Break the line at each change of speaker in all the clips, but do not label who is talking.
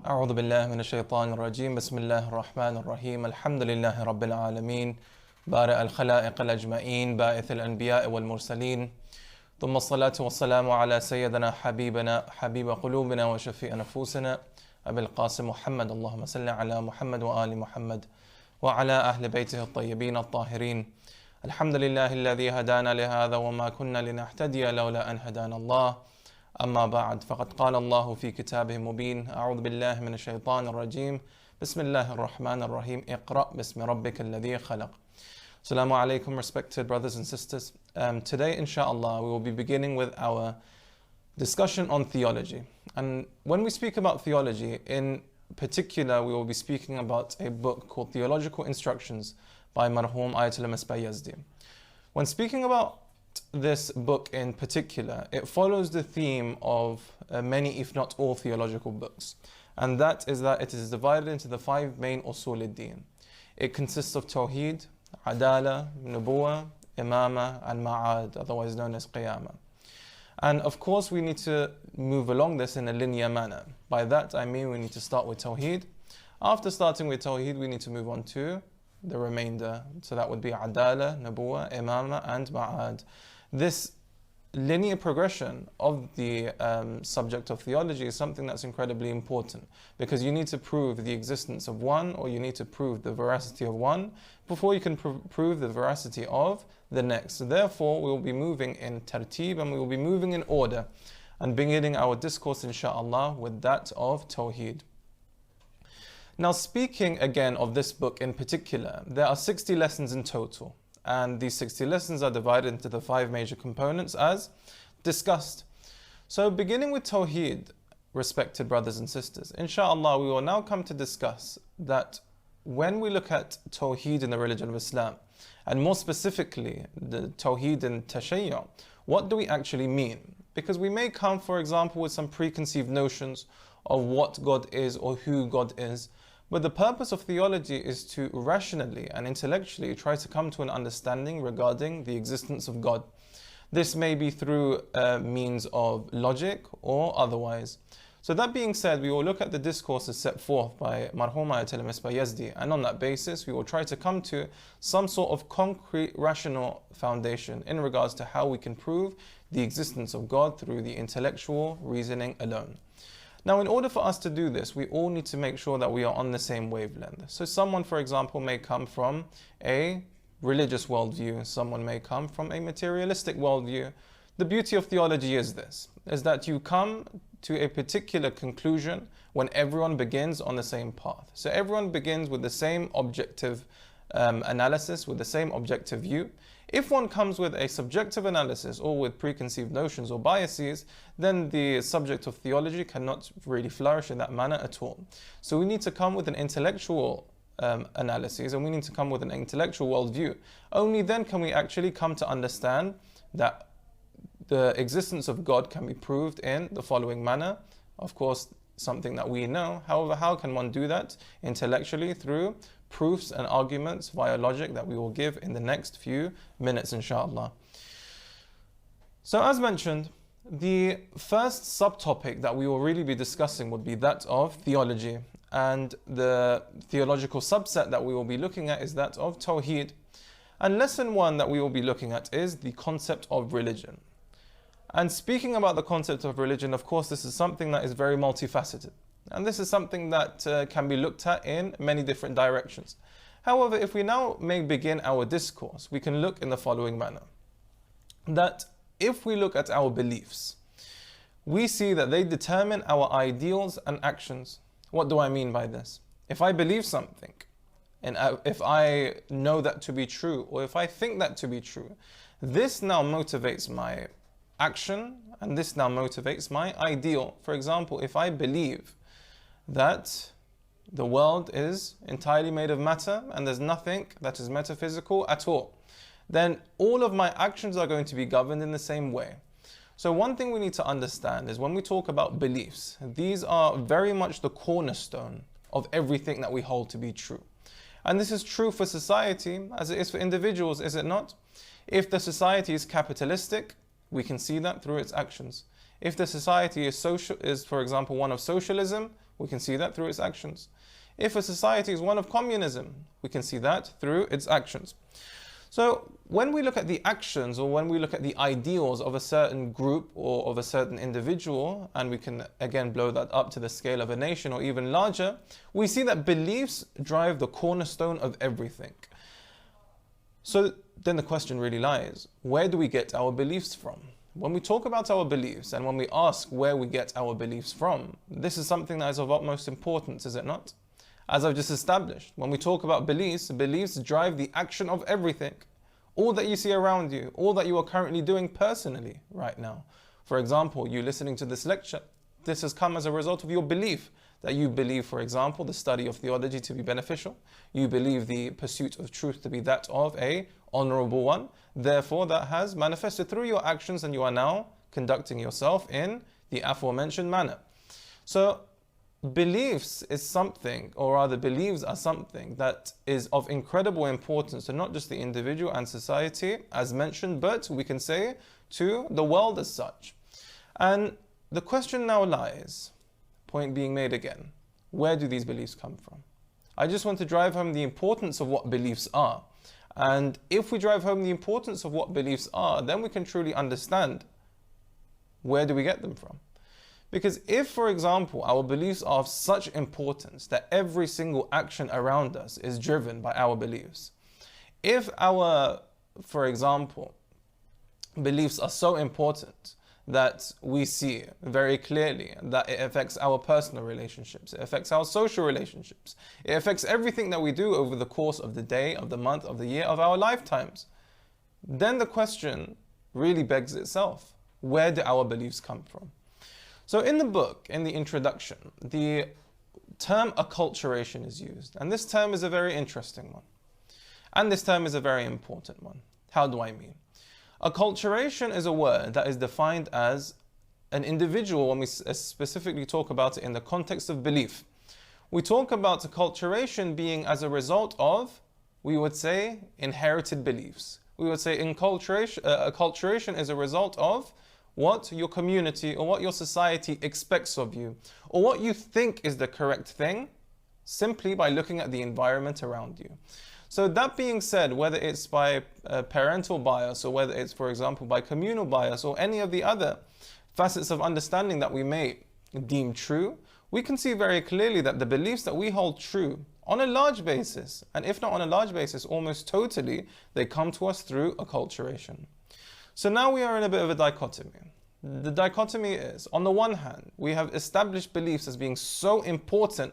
أعوذ بالله من الشيطان الرجيم بسم الله الرحمن الرحيم الحمد لله رب العالمين بارئ الخلائق الأجمعين باعث الأنبياء والمرسلين ثم الصلاة والسلام على سيدنا حبيب قلوبنا وشفيع نفوسنا أبي القاسم محمد اللهم صل على محمد وآل محمد وعلى أهل بيته الطيبين الطاهرين الحمد لله الذي هدانا لهذا وما كنا لنهتدي لولا أن هدانا الله أما بعد فقد قال الله في كتابه مبين أعوذ بالله من الشيطان الرجيم بسم الله الرحمن الرحيم اقرأ باسم ربك الذي خلق. Assalamu alaikum, respected brothers and sisters. Today inshallah we will be beginning with our discussion on theology. And when we speak about theology, in particular we will be speaking about a book called Theological Instructions by Marhum Ayatollah Masbah Yazdi. When speaking about this book in particular, it follows the theme of many, if not all, theological books. And that is that it is divided into the 5 main usul al-din. It consists of Tawheed, Adala, Nubuwa, Imama, and Ma'ad, otherwise known as Qiyamah. And of course we need to move along this in a linear manner. By that I mean we need to start with Tawheed. After starting with Tawheed we need to move on to the remainder. So that would be Adala, Nubuwa, Imama, and Ma'ad. This linear progression of the subject of theology is something that's incredibly important, because you need to prove the existence of one, or you need to prove the veracity of one before you can prove the veracity of the next. So therefore we will be moving in tartib, and we will be moving in order, and beginning our discourse inshaAllah with that of Tawheed. Now, speaking again of this book in particular, there are 60 lessons in total, and these 60 lessons are divided into the 5 major components as discussed. So beginning with Tawheed, respected brothers and sisters, inshallah we will now come to discuss that when we look at Tawheed in the religion of Islam, and more specifically the Tawheed in Tashayyu', what do we actually mean? Because we may come, for example, with some preconceived notions of what God is or who God is. But the purpose of theology is to rationally and intellectually try to come to an understanding regarding the existence of God. This may be through means of logic or otherwise. So that being said, we will look at the discourses set forth by Marhum Ayatollah Masbah Yazdi, and on that basis we will try to come to some sort of concrete rational foundation in regards to how we can prove the existence of God through the intellectual reasoning alone. Now, in order for us to do this, we all need to make sure that we are on the same wavelength. So someone, for example, may come from a religious worldview. Someone may come from a materialistic worldview. The beauty of theology is this, is that you come to a particular conclusion when everyone begins on the same path. So everyone begins with the same objective analysis, with the same objective view. If one comes with a subjective analysis or with preconceived notions or biases, then the subject of theology cannot really flourish in that manner at all. So we need to come with an intellectual analysis, and we need to come with an intellectual worldview. Only then can we actually come to understand that the existence of God can be proved in the following manner. Of course, something that we know. However, how can one do that? Intellectually, through proofs and arguments via logic that we will give in the next few minutes, inshallah. So as mentioned, the first subtopic that we will really be discussing would be that of theology, and the theological subset that we will be looking at is that of Tawheed. And lesson 1 that we will be looking at is the concept of religion. And speaking about the concept of religion, of course, this is something that is very multifaceted. And this is something that can be looked at in many different directions. However, if we now may begin our discourse, we can look in the following manner. That if we look at our beliefs, we see that they determine our ideals and actions. What do I mean by this? If I believe something, and if I know that to be true, or if I think that to be true, this now motivates my action, and this now motivates my ideal. For example, if I believe that the world is entirely made of matter and there's nothing that is metaphysical at all, then all of my actions are going to be governed in the same way. So one thing we need to understand is when we talk about beliefs, these are very much the cornerstone of everything that we hold to be true. And this is true for society as it is for individuals, is it not? If the society is capitalistic, we can see that through its actions. If the society is for example, one of socialism, We can see that through its actions. If a society is one of communism, we can see that through its actions. So when we look at the actions, or when we look at the ideals of a certain group or of a certain individual, and we can again blow that up to the scale of a nation or even larger, we see that beliefs drive the cornerstone of everything. So then the question really lies, where do we get our beliefs from? When we talk about our beliefs and when we ask where we get our beliefs from, this is something that is of utmost importance, is it not? As I've just established, when we talk about beliefs, beliefs drive the action of everything. All that you see around you, all that you are currently doing personally right now. For example, you listening to this lecture, this has come as a result of your belief. That you believe, for example, the study of theology to be beneficial. You believe the pursuit of truth to be that of a honorable one. Therefore, that has manifested through your actions, and you are now conducting yourself in the aforementioned manner. So, beliefs is something, or rather beliefs are something that is of incredible importance to not just the individual and society as mentioned, but we can say to the world as such. And the question now lies, point being made again, where do these beliefs come from? I just want to drive home the importance of what beliefs are. And if we drive home the importance of what beliefs are, then we can truly understand where do we get them from. Because if, for example, our beliefs are of such importance that every single action around us is driven by our beliefs, if our, for example, beliefs are so important that we see very clearly that it affects our personal relationships, it affects our social relationships, it affects everything that we do over the course of the day, of the month, of the year, of our lifetimes, then the question really begs itself, where do our beliefs come from? So in the book, in the introduction, the term acculturation is used, and this term is a very interesting one, and this term is a very important one. How do I mean? Acculturation is a word that is defined as an individual when we specifically talk about it in the context of belief. We talk about acculturation being as a result of, we would say, inherited beliefs. We would say acculturation is a result of what your community or what your society expects of you, or what you think is the correct thing, simply by looking at the environment around you. So that being said, whether it's by parental bias, or whether it's, for example, by communal bias, or any of the other facets of understanding that we may deem true, we can see very clearly that the beliefs that we hold true on a large basis, and if not on a large basis, almost totally, they come to us through acculturation. So now we are in a bit of a dichotomy. The dichotomy is, on the one hand, we have established beliefs as being so important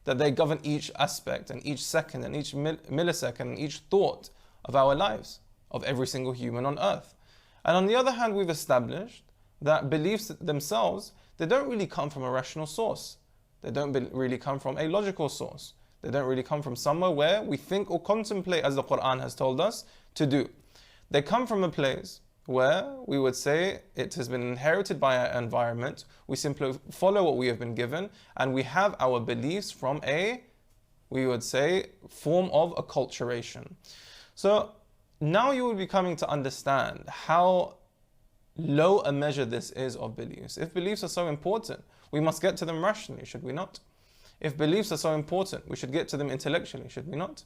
that they govern each aspect and each second and each millisecond and each thought of our lives, of every single human on earth. And on the other hand, we've established that beliefs themselves, they don't really come from a rational source. They don't really come from a logical source. They don't really come from somewhere where we think or contemplate, as the Quran has told us to do. They come from a place where we would say it has been inherited by our environment. We simply follow what we have been given, and we have our beliefs from a, we would say, form of acculturation. So now you will be coming to understand how low a measure this is of beliefs. If beliefs are so important, we must get to them rationally, should we not? If beliefs are so important, we should get to them intellectually, should we not?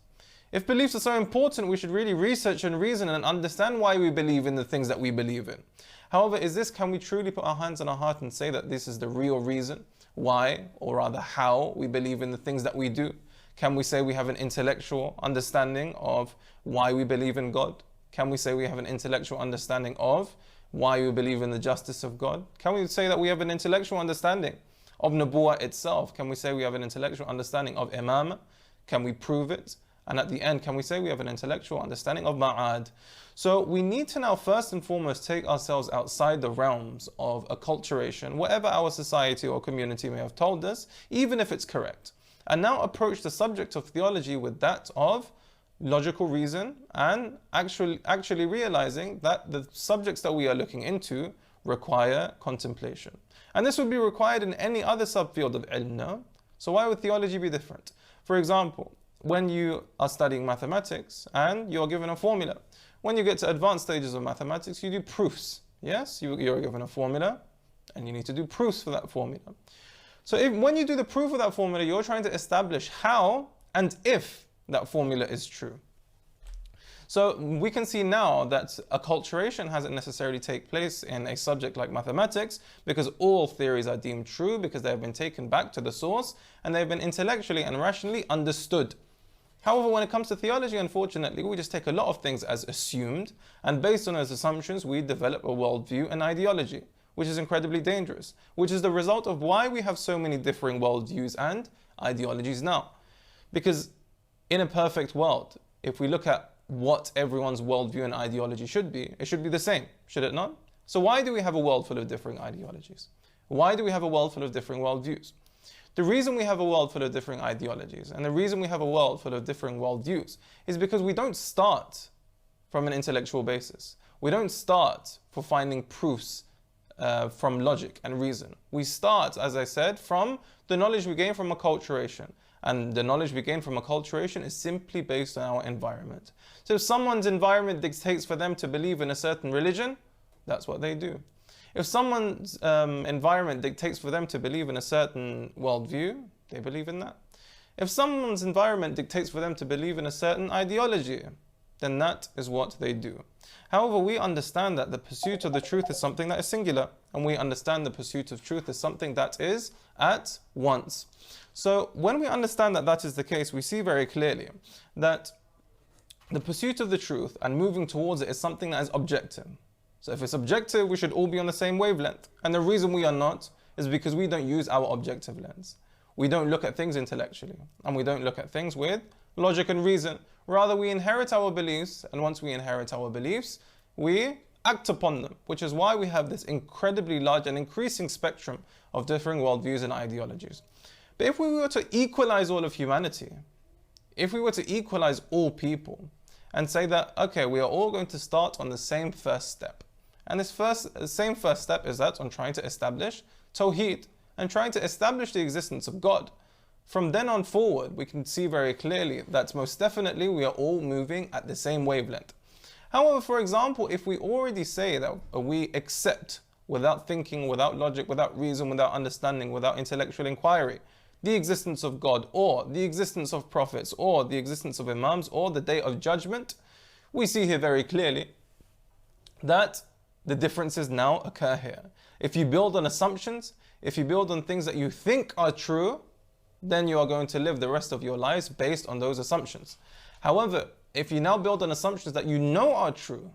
If beliefs are so important, we should really research and reason and understand why we believe in the things that we believe in. However, can we truly put our hands on our heart and say that this is the real reason why, or rather how, we believe in the things that we do? Can we say we have an intellectual understanding of why we believe in God? Can we say we have an intellectual understanding of why we believe in the justice of God? Can we say that we have an intellectual understanding of Nubuwwah itself? Can we say we have an intellectual understanding of Imam? Can we prove it? And at the end, can we say we have an intellectual understanding of Ma'ad? So we need to now first and foremost take ourselves outside the realms of acculturation, whatever our society or community may have told us, even if it's correct. And now approach the subject of theology with that of logical reason, and actually realizing that the subjects that we are looking into require contemplation. And this would be required in any other subfield of ilm, no? So why would theology be different? For example, when you are studying mathematics and you're given a formula, when you get to advanced stages of mathematics, you do proofs. Yes, you're given a formula and you need to do proofs for that formula. So when you do the proof of that formula, you're trying to establish how and if that formula is true. So we can see now that acculturation hasn't necessarily taken place in a subject like mathematics, because all theories are deemed true because they have been taken back to the source and they've been intellectually and rationally understood. However, when it comes to theology, unfortunately, we just take a lot of things as assumed, and based on those assumptions, we develop a worldview and ideology, which is incredibly dangerous, which is the result of why we have so many differing worldviews and ideologies now. Because in a perfect world, if we look at what everyone's worldview and ideology should be, it should be the same, should it not? So why do we have a world full of differing ideologies? Why do we have a world full of differing worldviews? The reason we have a world full of differing ideologies and the reason we have a world full of differing worldviews is because we don't start from an intellectual basis. We don't start for finding proofs from logic and reason. We start, as I said, from the knowledge we gain from acculturation. And the knowledge we gain from acculturation is simply based on our environment. So if someone's environment dictates for them to believe in a certain religion, that's what they do. If someone's environment dictates for them to believe in a certain worldview, they believe in that. If someone's environment dictates for them to believe in a certain ideology, then that is what they do. However, we understand that the pursuit of the truth is something that is singular, and we understand the pursuit of truth is something that is at once. So when we understand that that is the case, we see very clearly that the pursuit of the truth and moving towards it is something that is objective. So if it's objective, we should all be on the same wavelength. And the reason we are not is because we don't use our objective lens. We don't look at things intellectually, and we don't look at things with logic and reason. Rather, we inherit our beliefs, and once we inherit our beliefs, we act upon them, which is why we have this incredibly large and increasing spectrum of differing worldviews and ideologies. But if we were to equalize all of humanity, if we were to equalize all people and say that, okay, we are all going to start on the same first step. And this same first step is that on trying to establish Tawheed and trying to establish the existence of God. From then on forward, we can see very clearly that most definitely we are all moving at the same wavelength. However, for example, if we already say that we accept without thinking, without logic, without reason, without understanding, without intellectual inquiry, the existence of God, or the existence of prophets, or the existence of imams, or the day of judgment, we see here very clearly that the differences now occur here. If you build on assumptions, if you build on things that you think are true, then you are going to live the rest of your lives based on those assumptions. However, if you now build on assumptions that you know are true,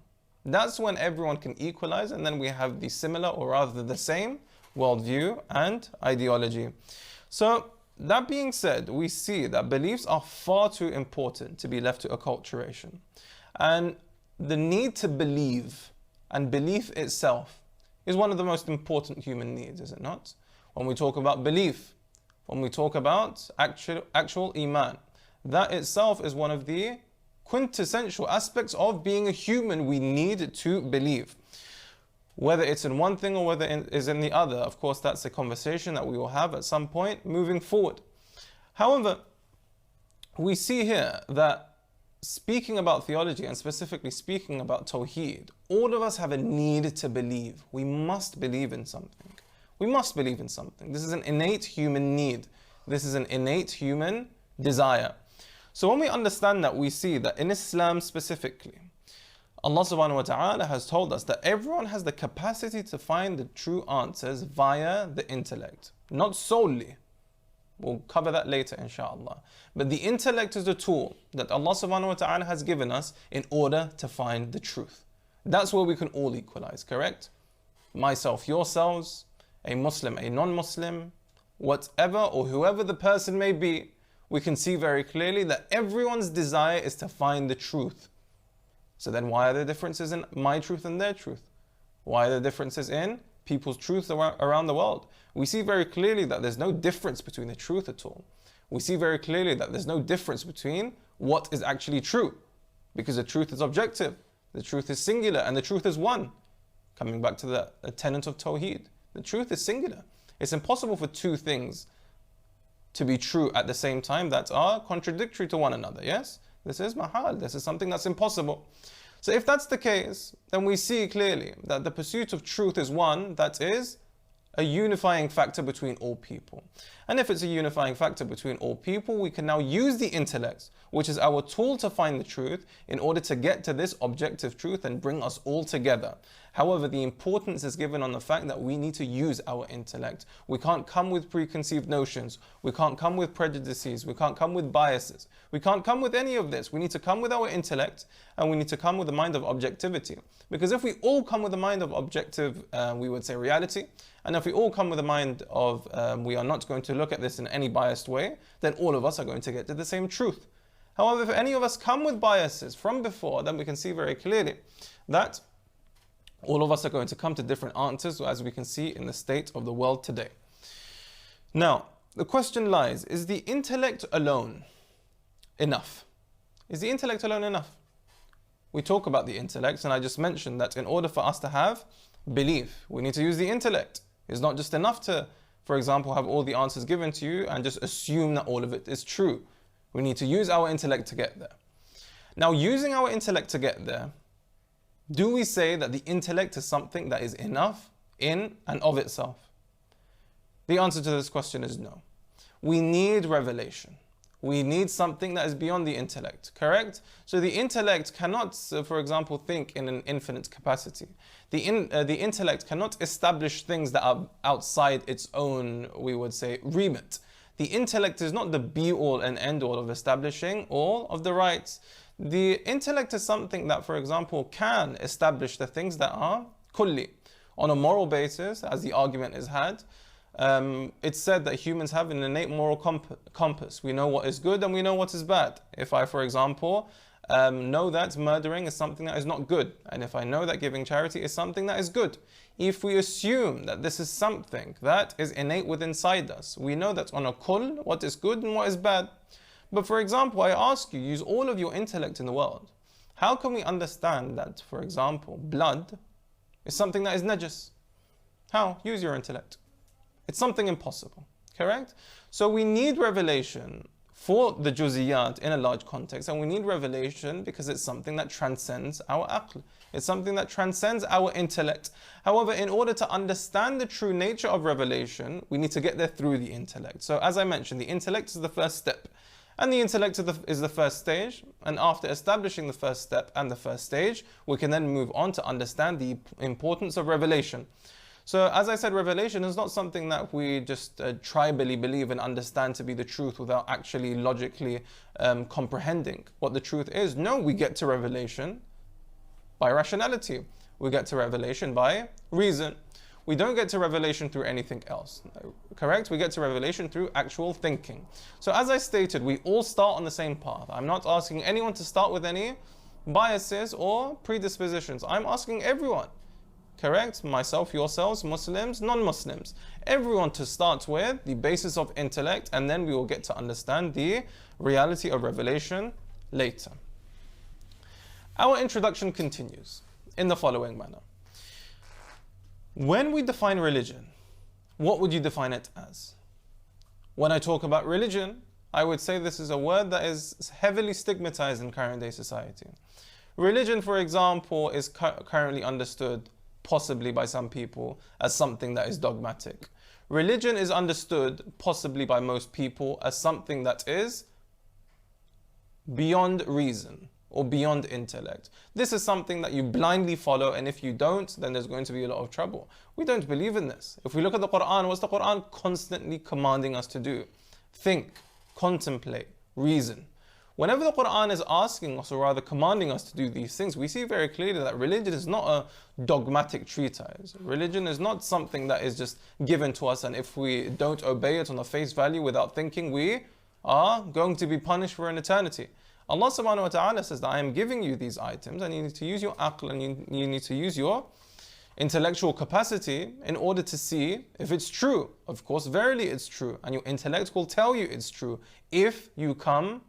that's when everyone can equalize, and then we have the similar, or rather the same, worldview and ideology. So that being said, we see that beliefs are far too important to be left to acculturation. And the need to believe and belief itself is one of the most important human needs, is it not? When we talk about belief, when we talk about actual iman, that itself is one of the quintessential aspects of being a human. We need to believe. Whether it's in one thing or whether it is in the other, of course, that's a conversation that we will have at some point moving forward. However, we see here that speaking about theology and specifically speaking about Tawheed, all of us have a need to believe. We must believe in something. We must believe in something. This is an innate human need. This is an innate human desire. So when we understand that, we see that in Islam specifically, Allah subhanahu wa ta'ala has told us that everyone has the capacity to find the true answers via the intellect. Not solely. We'll cover that later, inshallah. But the intellect is the tool that Allah subhanahu wa ta'ala has given us in order to find the truth. That's where we can all equalize, correct? Myself, yourselves, a Muslim, a non-Muslim, whatever or whoever the person may be, we can see very clearly that everyone's desire is to find the truth. So then why are there differences in my truth and their truth? Why are there differences in people's truth around the world? We see very clearly that there's no difference between the truth at all. We see very clearly that there's no difference between what is actually true, because the truth is objective, the truth is singular, and the truth is one. Coming back to the tenet of Tawheed, the truth is singular. It's impossible for two things to be true at the same time that are contradictory to one another, yes? This is mahal, this is something that's impossible. So if that's the case, then we see clearly that the pursuit of truth is one that is a unifying factor between all people. And if it's a unifying factor between all people, we can now use the intellect, which is our tool to find the truth, in order to get to this objective truth and bring us all together. However, the importance is given on the fact that we need to use our intellect. We can't come with preconceived notions. We can't come with prejudices. We can't come with biases. We can't come with any of this. We need to come with our intellect, and we need to come with a mind of objectivity. Because if we all come with a mind of objective, we would say reality, and if we all come with a mind of we are not going to look at this in any biased way, then all of us are going to get to the same truth. However, if any of us come with biases from before, then we can see very clearly that all of us are going to come to different answers, as we can see in the state of the world today. Now, the question lies, is the intellect alone enough? Is the intellect alone enough? We talk about the intellect, and I just mentioned that in order for us to have belief, we need to use the intellect. It's not just enough to, for example, have all the answers given to you and just assume that all of it is true. We need to use our intellect to get there. Now, using our intellect to get there, do we say that the intellect is something that is enough in and of itself? The answer to this question is no. We need revelation. We need something that is beyond the intellect, correct? So the intellect cannot, for example, think in an infinite capacity. The intellect cannot establish things that are outside its own, we would say, remit. The intellect is not the be-all and end-all of establishing all of the rights. The intellect is something that, for example, can establish the things that are kulli. On a moral basis, as the argument is had, it's said that humans have an innate moral compass. We know what is good and we know what is bad. If I, for example, know that murdering is something that is not good, and if I know that giving charity is something that is good, if we assume that this is something that is innate within inside us, we know that on a kull, what is good and what is bad. But for example, I ask you, use all of your intellect in the world. How can we understand that, for example, blood is something that is najis? How? Use your intellect. It's something impossible, correct? So we need revelation for the juziyat in a large context, and we need revelation because it's something that transcends our aql. It's something that transcends our intellect. However, in order to understand the true nature of revelation, we need to get there through the intellect. So as I mentioned, the intellect is the first step. And the intellect is the first stage, and after establishing the first step and the first stage, we can then move on to understand the importance of revelation. So as I said, revelation is not something that we just tribally believe and understand to be the truth without actually logically comprehending what the truth is. No, we get to revelation by rationality. We get to revelation by reason. We don't get to revelation through anything else, correct? We get to revelation through actual thinking. So as I stated, we all start on the same path. I'm not asking anyone to start with any biases or predispositions. I'm asking everyone, correct? Myself, yourselves, Muslims, non-Muslims. Everyone to start with the basis of intellect, and then we will get to understand the reality of revelation later. Our introduction continues in the following manner. When we define religion, what would you define it as? When I talk about religion, I would say this is a word that is heavily stigmatized in current day society. Religion, for example, is currently understood, possibly by some people, as something that is dogmatic. Religion is understood, possibly by most people, as something that is beyond reason or beyond intellect. This is something that you blindly follow, and if you don't, then there's going to be a lot of trouble. We don't believe in this. If we look at the Quran, what's the Quran constantly commanding us to do? Think, contemplate, reason. Whenever the Quran is asking us, or rather commanding us to do these things, we see very clearly that religion is not a dogmatic treatise. Religion is not something that is just given to us, and if we don't obey it on the face value without thinking, we are going to be punished for an eternity. Allah subhanahu wa ta'ala says that I am giving you these items, and you need to use your aql, and you need to use your intellectual capacity in order to see if it's true. Of course, verily it's true, and your intellect will tell you it's true if you come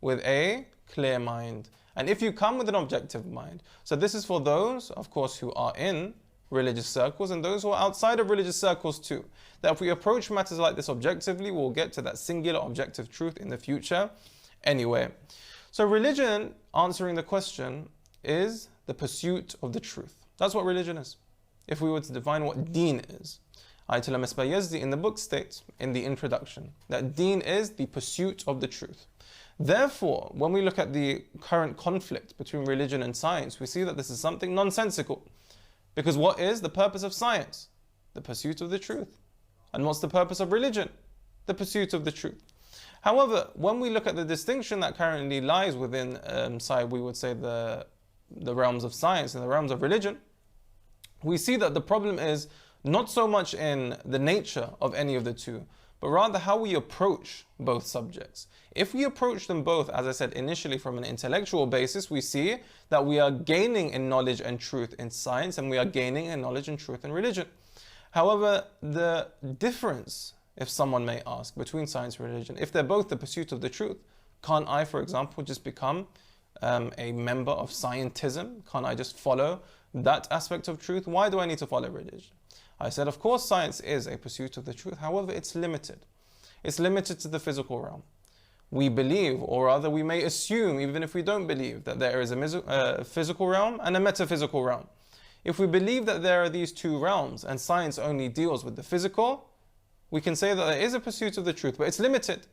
with a clear mind, and if you come with an objective mind. So this is for those, of course, who are in religious circles, and those who are outside of religious circles too. That if we approach matters like this objectively, we'll get to that singular objective truth in the future anyway. So religion, answering the question, is the pursuit of the truth. That's what religion is. If we were to define what deen is, Ayatollah Misbah Yazdi in the book states, in the introduction, that deen is the pursuit of the truth. Therefore, when we look at the current conflict between religion and science, we see that this is something nonsensical. Because what is the purpose of science? The pursuit of the truth. And what's the purpose of religion? The pursuit of the truth. However, when we look at the distinction that currently lies within, we would say the realms of science and the realms of religion, we see that the problem is not so much in the nature of any of the two, but rather how we approach both subjects. If we approach them both, as I said initially, from an intellectual basis, we see that we are gaining in knowledge and truth in science, and we are gaining in knowledge and truth in religion. However, the difference, if someone may ask, between science and religion, if they're both the pursuit of the truth, can't I, for example, just become a member of scientism? Can't I just follow that aspect of truth? Why do I need to follow religion? I said, of course, science is a pursuit of the truth. However, it's limited. It's limited to the physical realm. We believe, or rather we may assume, even if we don't believe, that there is a physical realm and a metaphysical realm. If we believe that there are these two realms and science only deals with the physical, we can say that there is a pursuit of the truth, but it's limited.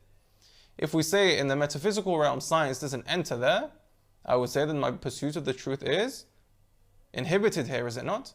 If we say in the metaphysical realm science doesn't enter there, I would say that my pursuit of the truth is inhibited here, is it not?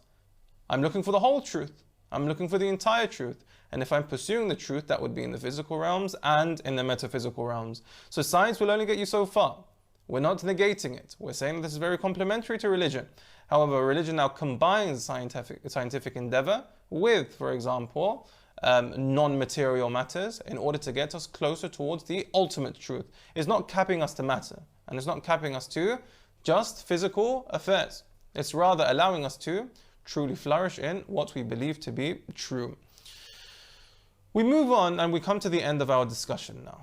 I'm looking for the whole truth. I'm looking for the entire truth. And if I'm pursuing the truth, that would be in the physical realms and in the metaphysical realms. So science will only get you so far. We're not negating it. We're saying that this is very complementary to religion. However, religion now combines scientific endeavor with, for example, non-material matters in order to get us closer towards the ultimate truth. It's not capping us to matter, and it's not capping us to just physical affairs. It's rather allowing us to truly flourish in what we believe to be true. We move on and we come to the end of our discussion now.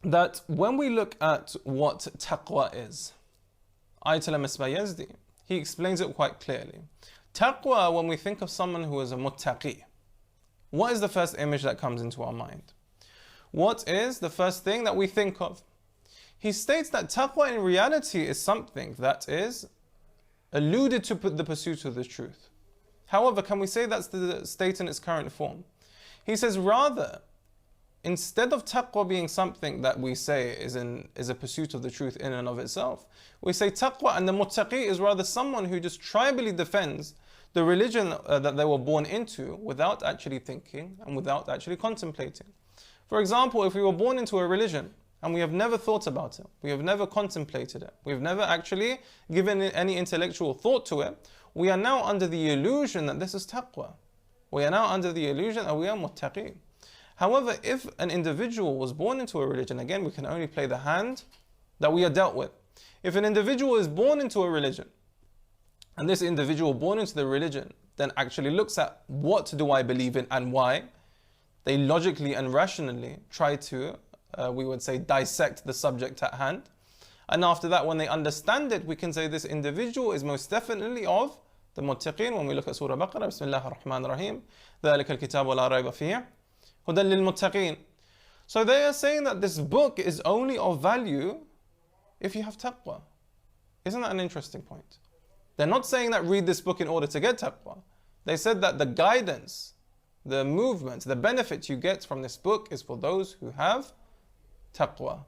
That when we look at what taqwa is, Ayatollah Misbah Yazdi, he explains it quite clearly. Taqwa, when we think of someone who is a muttaqi, what is the first image that comes into our mind? What is the first thing that we think of? He states that taqwa in reality is something that is alluded to the pursuit of the truth. However, can we say that's the state in its current form? He says rather, instead of taqwa being something that we say is a pursuit of the truth in and of itself, we say taqwa and the muttaqi is rather someone who just tribally defends the religion that they were born into without actually thinking and without actually contemplating. For example, if we were born into a religion and we have never thought about it, we have never contemplated it, we have never actually given any intellectual thought to it, we are now under the illusion that this is taqwa. We are now under the illusion that we are muttaqi. However, if an individual was born into a religion, again, we can only play the hand that we are dealt with. If an individual is born into a religion, and this individual born into the religion then actually looks at what do I believe in and why, they logically and rationally try to, we would say, dissect the subject at hand. And after that, when they understand it, we can say this individual is most definitely of the muttaqin. When we look at Surah Baqarah, Bismillah ar-Rahman ar-Rahim, ذَلِكَ الْكِتَابُ لَا رَيْبَ فِيهِ هُدًى لِلْمُتَّقِينَ. So they are saying that this book is only of value if you have taqwa. Isn't that an interesting point? They're not saying that read this book in order to get taqwa. They said that the guidance, the movement, the benefit you get from this book is for those who have taqwa.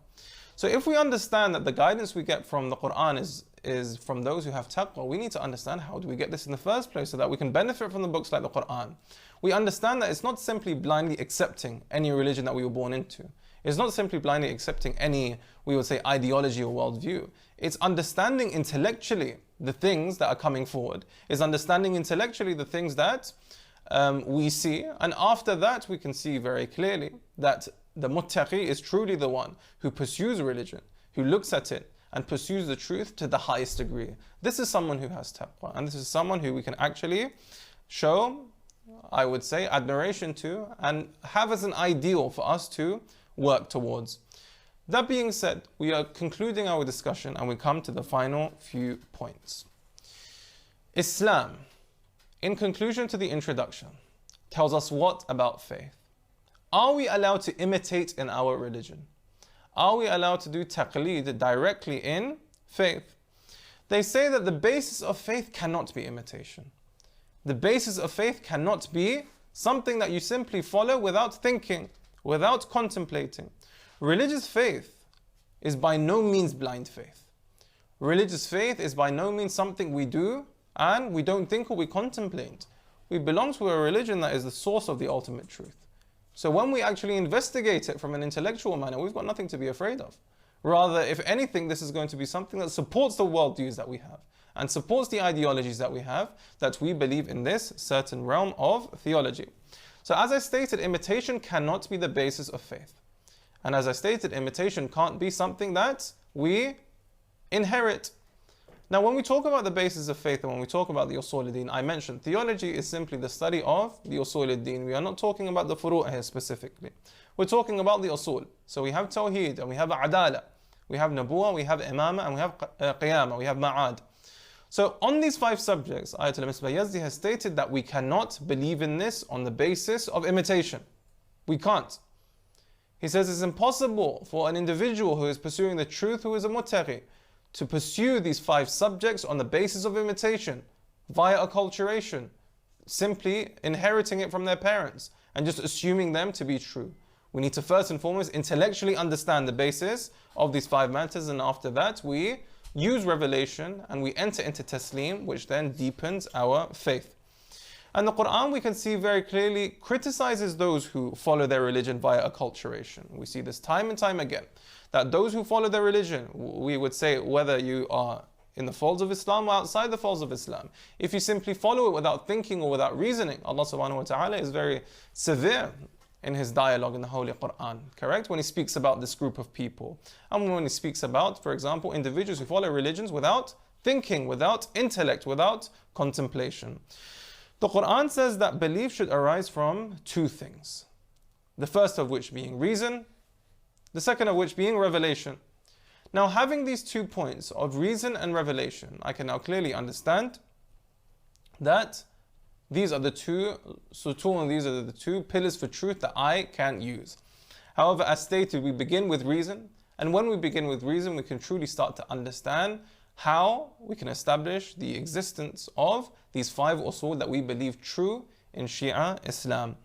So if we understand that the guidance we get from the Quran is from those who have taqwa, we need to understand how do we get this in the first place so that we can benefit from the books like the Quran. We understand that it's not simply blindly accepting any religion that we were born into. It's not simply blindly accepting any, we would say, ideology or worldview. It's understanding intellectually the things that are coming forward. It's understanding intellectually the things that we see. And after that, we can see very clearly that the muttaqi is truly the one who pursues religion, who looks at it and pursues the truth to the highest degree. This is someone who has taqwa, and this is someone who we can actually show, I would say, admiration to and have as an ideal for us to work towards. That being said, we are concluding our discussion and we come to the final few points. Islam, in conclusion to the introduction, tells us what about faith? Are we allowed to imitate in our religion? Are we allowed to do taqleed directly in faith? They say that the basis of faith cannot be imitation. The basis of faith cannot be something that you simply follow without thinking, without contemplating. Religious faith is by no means blind faith. Religious faith is by no means something we do and we don't think or we contemplate. We belong to a religion that is the source of the ultimate truth. So when we actually investigate it from an intellectual manner, we've got nothing to be afraid of. Rather, if anything, this is going to be something that supports the worldviews that we have and supports the ideologies that we have, that we believe in this certain realm of theology. So as I stated, imitation cannot be the basis of faith. And as I stated, imitation can't be something that we inherit. Now, when we talk about the basis of faith and when we talk about the usul al-din, I mentioned theology is simply the study of the usul al-din. We are not talking about the furu' here specifically. We're talking about the usul. So we have tawheed and we have adala, we have nabuwa, we have imama, and we have qiyamah, we have ma'ad. So on these 5 subjects, Ayatul Misbah Yazdi has stated that we cannot believe in this on the basis of imitation. We can't. He says it's impossible for an individual who is pursuing the truth, who is a muttaqi, to pursue these 5 subjects on the basis of imitation, via acculturation, simply inheriting it from their parents and just assuming them to be true. We need to first and foremost intellectually understand the basis of these 5 matters, and after that we use revelation and we enter into taslim, which then deepens our faith. And the Quran, we can see very clearly, criticizes those who follow their religion via acculturation. We see this time and time again, that those who follow their religion, we would say whether you are in the folds of Islam or outside the folds of Islam, if you simply follow it without thinking or without reasoning, Allah subhanahu wa ta'ala is very severe in His dialogue in the Holy Quran, correct? When He speaks about this group of people. And when He speaks about, for example, individuals who follow religions without thinking, without intellect, without contemplation. The Quran says that belief should arise from 2 things. The first of which being reason, the second of which being revelation. Now, having these 2 points of reason and revelation, I can now clearly understand that these are the 2 sutul, and these are the 2 pillars for truth that I can use. However, as stated, we begin with reason, and when we begin with reason, we can truly start to understand how we can establish the existence of these 5 usul that we believe true in Shia Islam.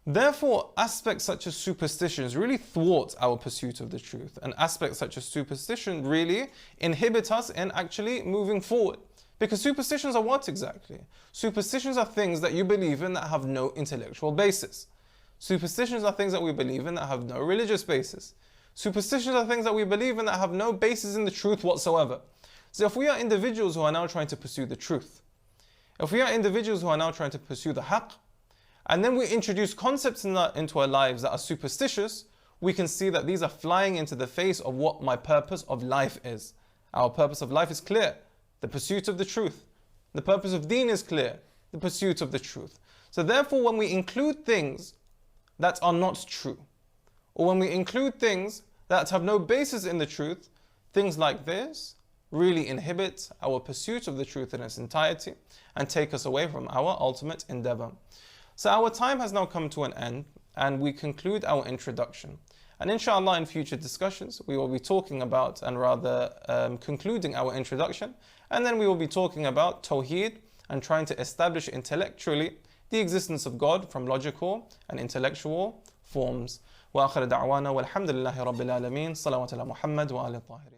Therefore, aspects such as superstitions really thwart our pursuit of the truth, and aspects such as superstition really inhibit us in actually moving forward. Because superstitions are what exactly? Superstitions are things that you believe in that have no intellectual basis. Superstitions are things that we believe in that have no religious basis. Superstitions are things that we believe in that have no basis in the truth whatsoever. So if we are individuals who are now trying to pursue the truth, if we are individuals who are now trying to pursue the haqq, and then we introduce concepts into our lives that are superstitious, we can see that these are flying into the face of what my purpose of life is. Our purpose of life is clear, the pursuit of the truth. The purpose of deen is clear, the pursuit of the truth. So therefore, when we include things that are not true, or when we include things that have no basis in the truth, things like this really inhibit our pursuit of the truth in its entirety and take us away from our ultimate endeavor. So our time has now come to an end, and we conclude our introduction. And inshallah, in future discussions, we will be talking about, and rather concluding our introduction, and then we will be talking about Tawheed and trying to establish intellectually the existence of God from logical and intellectual forms. وآخر دعوانا والحمد لله رب العالمين صلوات على محمد وآل الطاهرين.